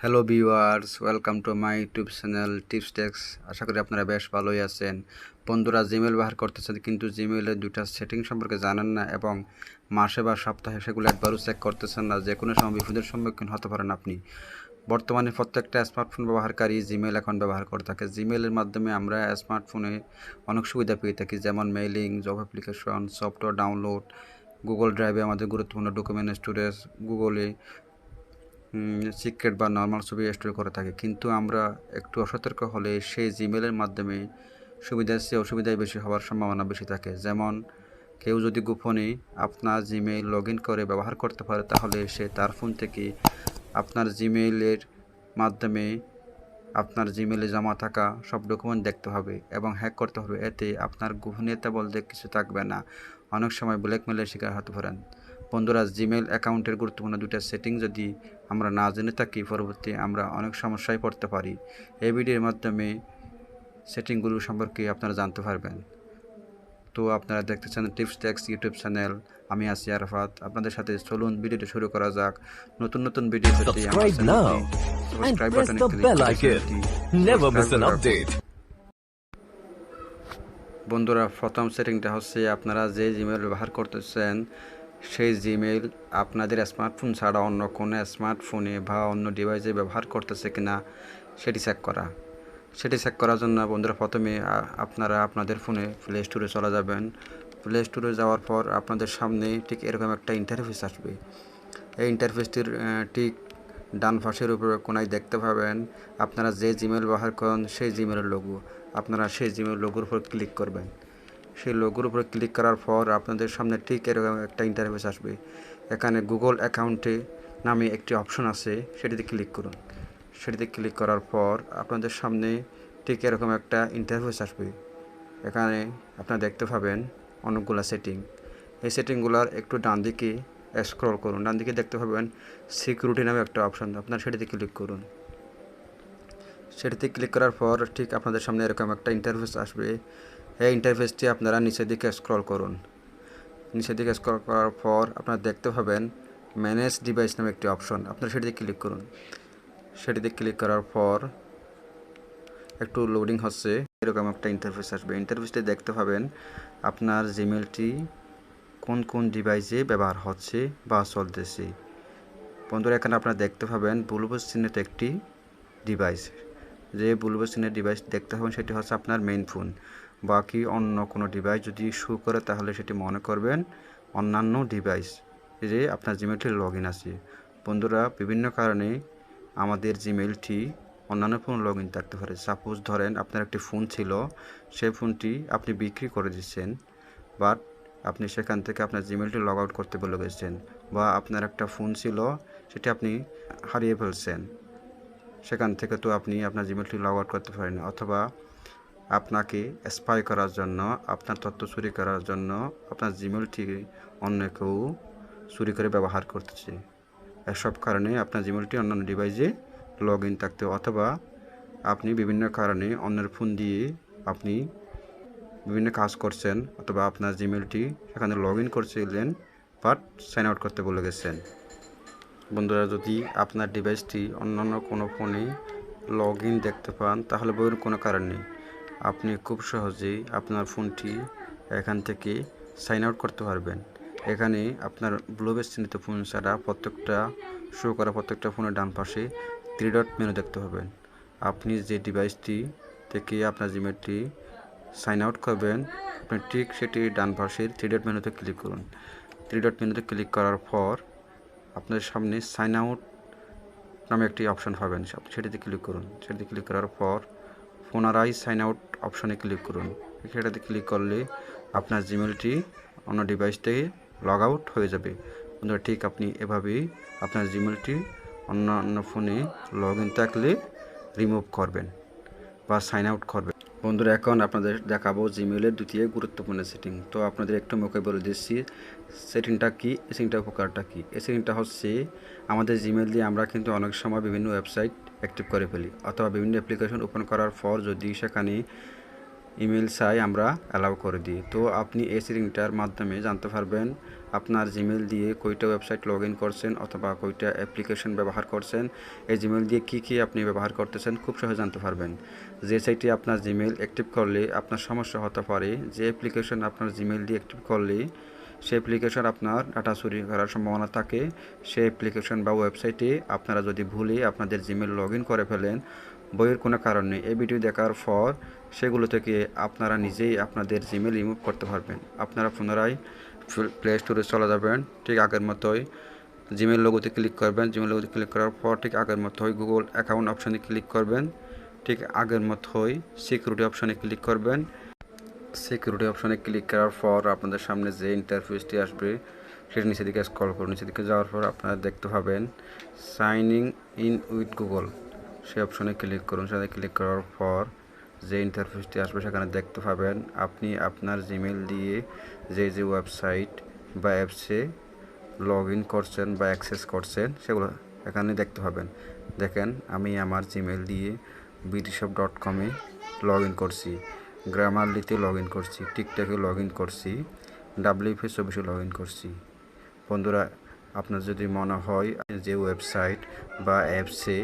Hello viewers, welcome to my YouTube channel tips techs. আশা করি আপনারা বেশ ভালোই আছেন। বন্ধুরা, জিমেল ব্যবহার করতেছেন কিন্তু জিমেলের দুইটা সেটিং সম্পর্কে জানেন না এবং মাসে বা সপ্তাহে সেগুলো একবারও চেক করতেছেন না। যে কোনো সময় বিপদের সম্মুখীন হতে পারেন আপনি। বর্তমানে প্রত্যেকটা স্মার্টফোন ব্যবহারকারী জিমেল অ্যাকাউন্ট ব্যবহার করে থাকে। জিমেলের মাধ্যমে আমরা স্মার্টফোনে অনেক সুবিধা পেয়ে থাকি, যেমন mailing, job application, software download, Google ড্রাইভে আমাদের গুরুত্বপূর্ণ ডকুমেন্ট স্টোরেজ, গুগলে সিক্রেট বা নর্মাল ছবি স্টোর করে থাকে। কিন্তু আমরা একটু অসতর্ক হলে সেই জিমেলের মাধ্যমে সুবিধার চেয়ে অসুবিধাই বেশি হওয়ার সম্ভাবনা বেশি থাকে। যেমন কেউ যদি গোপনে আপনার জিমেইল লগ ইন করে ব্যবহার করতে পারে, তাহলে সে তার ফোন থেকে আপনার জিমেইলের মাধ্যমে আপনার জিমেলে জমা থাকা সব ডকুমেন্ট দেখতে হবে এবং হ্যাক করতে হবে। এতে আপনার গোপনীয়তা বলতে কিছু থাকবে না। অনেক সময় ব্ল্যাকমেলের শিকার হতে পারেন। বন্ধুরা, জিমেল অ্যাকাউন্টের গুরুত্বপূর্ণ দুটা সেটিং যদি আমরা না জেনে থাকি, পরবর্তী আমরা অনেক সমস্যায় পড়তে পারি। এই ভিডিওর মাধ্যমে সেটিংগুলো সম্পর্কে আপনারা জানতে পারবেন। তো আপনারা দেখতেছেন টিপস টেক্স ইউটিউব চ্যানেল। আমি আছি আরাফাত, আপনাদের সাথে। চলুন ভিডিওটি শুরু করা যাক। নতুন ভিডিও পেতে আমার চ্যানেলটি সাবস্ক্রাইব বাটনে ক্লিক করে Never miss an update. বন্ধুরা, প্রথম সেটিংটা হচ্ছে আপনারা যে জিমেল ব্যবহার করতেছেন সেই জিমেল আপনাদের স্মার্টফোন ছাড়া অন্য কোনো স্মার্টফোনে বা অন্য ডিভাইসে ব্যবহার করতেছে কিনা সেটি চেক করা। সেটি চেক করার জন্য বন্ধুরা প্রথমে আপনারা আপনাদের ফোনে প্লে স্টোরে চলে যাবেন। প্লে স্টোরে যাওয়ার পর আপনাদের সামনে ঠিক এরকম একটা ইন্টারফেস আসবে। এই ইন্টারফেসটির ঠিক ডান পাশের উপরে কোনায় দেখতে পাবেন আপনারা যে জিমেল ব্যবহার করেন সেই জিমেলের লোগো। আপনারা সেই জিমেল লোগোর উপর ক্লিক করবেন। সেই লোগোর উপর ক্লিক করার পর আপনাদের সামনে ঠিক এরকম একটা ইন্টারফেস আসবে। এখানে গুগল অ্যাকাউন্টে নামে একটি অপশন আছে, সেটিতে ক্লিক করুন। সেটিতে ক্লিক করার পর আপনাদের সামনে ঠিক এরকম একটা ইন্টারফেস আসবে। এখানে আপনারা দেখতে পাবেন অনেকগুলো সেটিং। এই সেটিংগুলোর একটু ডান দিকে স্ক্রল করুন। ডান দিকে দেখতে পাবেন সিকিউরিটি নামে একটা অপশন, আপনারা সেটিতে ক্লিক করুন। সেটিতে ক্লিক করার পর ঠিক আপনাদের সামনে এরকম একটা ইন্টারফেস আসবে। এই ইন্টারফেসটি আপনারা নিচের দিকে স্ক্রল করুন। নিচের দিকে স্ক্রল করার পর আপনারা দেখতে পাবেন ম্যানেজ ডিভাইস নামে একটি অপশন, আপনারা সেটিতে ক্লিক করুন। সেটিতে ক্লিক করার পর একটু লোডিং হচ্ছে, এরকম একটা ইন্টারফেস আসবে। ইন্টারফেসটি দেখতে পাবেন আপনার জিমেলটি কোন ডিভাইসে ব্যবহার হচ্ছে বা চলতেছে। বন্ধুরা, এখানে আপনারা দেখতে পাবেন ব্লুটুথ চিহ্নিত একটি ডিভাইস। যে ব্লুটুথ চিহ্নের ডিভাইস দেখতে পাবেন সেটি হচ্ছে আপনার মেইন ফোন। বাকি অন্য কোনো ডিভাইস যদি শো করে তাহলে সেটি মনে করবেন অন্যান্য ডিভাইস যে আপনার জিমেলটি লগ ইন আছে। বন্ধুরা, বিভিন্ন কারণে আমাদের জিমেলটি অন্যান্য ফোন লগ ইন থাকতে পারে। সাপোজ ধরেন আপনার একটি ফোন ছিল, সেই ফোনটি আপনি বিক্রি করে দিচ্ছেন, বাট আপনি সেখান থেকে আপনার জিমেলটি লগ আউট করতে বলে গেছেন, বা আপনার একটা ফোন ছিল সেটি আপনি হারিয়ে ফেলছেন, সেখান থেকে তো আপনি আপনার জিমেলটি লগ আউট করতে পারেন। অথবা আপনাকে স্পাই করার জন্য, আপনার তথ্য চুরি করার জন্য আপনার জিমেলটি অন্য কেউ চুরি করে ব্যবহার করতেছে। এসব কারণে আপনার জিমেলটি অন্যান্য ডিভাইসে লগ ইন থাকতে, অথবা আপনি বিভিন্ন কারণে অন্যের ফোন দিয়ে আপনি বিভিন্ন কাজ করছেন, অথবা আপনার জিমেলটি সেখানে লগ ইন করছিলেন বাট সাইন আউট করতে বলে গেছেন। বন্ধুরা, যদি আপনার ডিভাইসটি অন্যান্য কোনো ফোনে লগ ইন দেখতে পান তাহলে বইয়ের কোনো কারণ নেই, আপনি খুব সহজেই আপনার ফোনটি এখান থেকে সাইন আউট করতে পারবেন। এখানে আপনার ব্লুটুথ চিহ্নিত ফোন ছাড়া প্রত্যেকটা ফোনের ডান পাশে 3 ডট মেনু দেখতে পাবেন। আপনি যে ডিভাইসটি থেকে আপনার জিমেলটি সাইন আউট করবেন, আপনি ঠিক সেটি ডান পাশের 3 ডট মেনুতে ক্লিক করুন। 3 ডট মেনুতে ক্লিক করার পর আপনার সামনে সাইন আউট নামে একটি অপশন পাবেন, সেটিতে ক্লিক করুন। সেটিতে ক্লিক করার পর পুনরায় সাইন আউট অপশনে ক্লিক করুন। সেটাতে ক্লিক করলে আপনার জিমেলটি অন্য ডিভাইস থেকে লগ আউট হয়ে যাবে। বন্ধুরা, ঠিক আপনি এভাবেই আপনার জিমেলটি অন্য ফোনে লগ ইন থাকলে রিমুভ করবেন বা সাইন আউট করবেন। বন্ধুরা, এখন আপনাদের দেখাবো জিমেলের দ্বিতীয় গুরুত্বপূর্ণ সেটিং। তো আপনাদের একটু মুখে বলে দিচ্ছি সেটিংটা কি, এই সেটিংটা উপকারটা কী। এই সেটিংটা হচ্ছে আমাদের জিমেল দিয়ে আমরা কিন্তু অনেক সময় বিভিন্ন ওয়েবসাইট অ্যাক্টিভ করে ফেলি, অথবা বিভিন্ন অ্যাপ্লিকেশন ওপেন করার পর যদি সেখানে ইমেল চাই আমরা অ্যালাউ করে দিই। তো আপনি এই সেটিংটার মাধ্যমে জানতে পারবেন আপনার জিমেল দিয়ে কয়টা ওয়েবসাইট লগ ইন করছেন অথবা কয়টা অ্যাপ্লিকেশন ব্যবহার করছেন, এই জিমেল দিয়ে কী আপনি ব্যবহার করতেছেন খুব সহজে জানতে পারবেন। যে সাইটে আপনার জিমেল অ্যাক্টিভ করলে আপনার সমস্যা হতে পারে, যে অ্যাপ্লিকেশন আপনার জিমেল দিয়ে অ্যাক্টিভ করলে সেই অ্যাপ্লিকেশন আপনার ডাটা চুরি করার সম্ভাবনা থাকে, সেই অ্যাপ্লিকেশন বা ওয়েবসাইটে আপনারা যদি ভুলে আপনাদের জিমেল লগ ইন করে ফেলেন, বইয়ের কোনো কারণ নেই। এই ভিডিও দেখার পর সেগুলো থেকে আপনারা নিজেই আপনাদের জিমেল রিমুভ করতে পারবেন। আপনারা পুনরায় প্লে স্টোরে চলে যাবেন, ঠিক আগের মতোই জিমেল লোগোতে ক্লিক করবেন। জিমেল লোগোতে ক্লিক করার পর ঠিক আগের মতোই গুগল অ্যাকাউন্ট অপশানে ক্লিক করবেন, ঠিক আগের মতোই সিকিউরিটি অপশানে ক্লিক করবেন। সিকিউরিটি অপশানে ক্লিক করার পর আপনাদের সামনে যে ইন্টারফেসটি আসবে সেটা নিচের দিকে স্ক্রল করুন। নিচের দিকে যাওয়ার পর আপনারা দেখতে পাবেন সাইনিং ইন উইথ গুগল, সেই অপশানে ক্লিক করুন। সেখানে ক্লিক করার পর যে ইন্টারফেসটি আসবে সেখানে দেখতে পাবেন আপনি আপনার জিমেল দিয়ে যে ওয়েবসাইট বা অ্যাপসে লগ ইন করছেন বা অ্যাক্সেস করছেন সেগুলো এখানে দেখতে পাবেন। দেখেন আমি আমার জিমেল দিয়ে bdshop.com-এ লগ ইন করছি, গ্রামারলিতে লগ ইন করছি, টিকটকে লগ ইন করছি, WP24 লগ ইন করছি। বন্ধুরা, আপনার যদি মনে হয় যে ওয়েবসাইট বা অ্যাপসে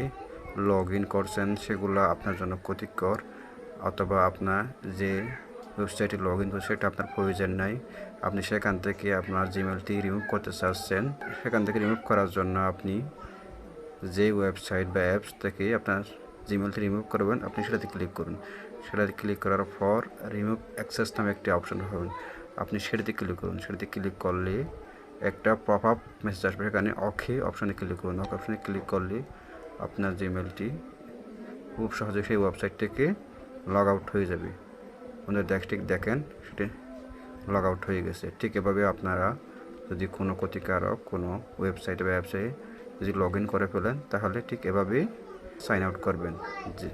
লগ ইন করছেন সেগুলো আপনার জন্য ক্ষতিকর অথবা আপনার যে ওয়েবসাইটে লগ ইন করছে সেটা আপনার প্রয়োজন নাই, আপনি সেখান থেকে আপনার জিমেলটি রিমুভ করতে চাচ্ছেন, সেখান থেকে রিমুভ করার জন্য আপনি যে ওয়েবসাইট বা অ্যাপস থেকে আপনার জিমেলটি রিমুভ করবেন আপনি সেটাতে ক্লিক করুন। সেটাতে ক্লিক করার পর রিমুভ অ্যাক্সেস নামে একটি অপশন পাবেন, আপনি সেটাতে ক্লিক করুন। সেটাতে ক্লিক করলে একটা পপ আপ মেসেজ আসবে, সেখানে ওকে অপশানে ক্লিক করুন। ওকে অপশানে ক্লিক করলে আপনার জিমেলটি খুব সহজে সেই ওয়েবসাইট থেকে লগ আউট হয়ে যাবে। আপনাদের ঠিক দেখেন সেটি লগ আউট হয়ে গেছে। ঠিক এভাবে আপনারা যদি কোনো ক্ষতিকারক কোনো ওয়েবসাইট বা অ্যাপসে যদি লগ ইন করে ফেলেন তাহলে ঠিক এভাবেই সাইন আউট করবেন। জি,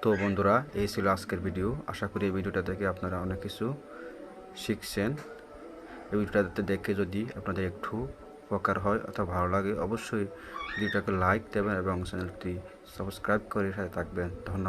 তো বন্ধুরা, এই ছিল আজকের ভিডিও। আশা করি এই ভিডিওটা থেকে আপনারা অনেক কিছু শিখছেন। এই ভিডিওটাতে দেখে যদি আপনাদের একটু উপকার হয় অথবা ভালো লাগে অবশ্যই ভিডিওটাকে লাইক দেবেন এবং চ্যানেলটি সাবস্ক্রাইব করে সাথে থাকবেন। ধন্যবাদ।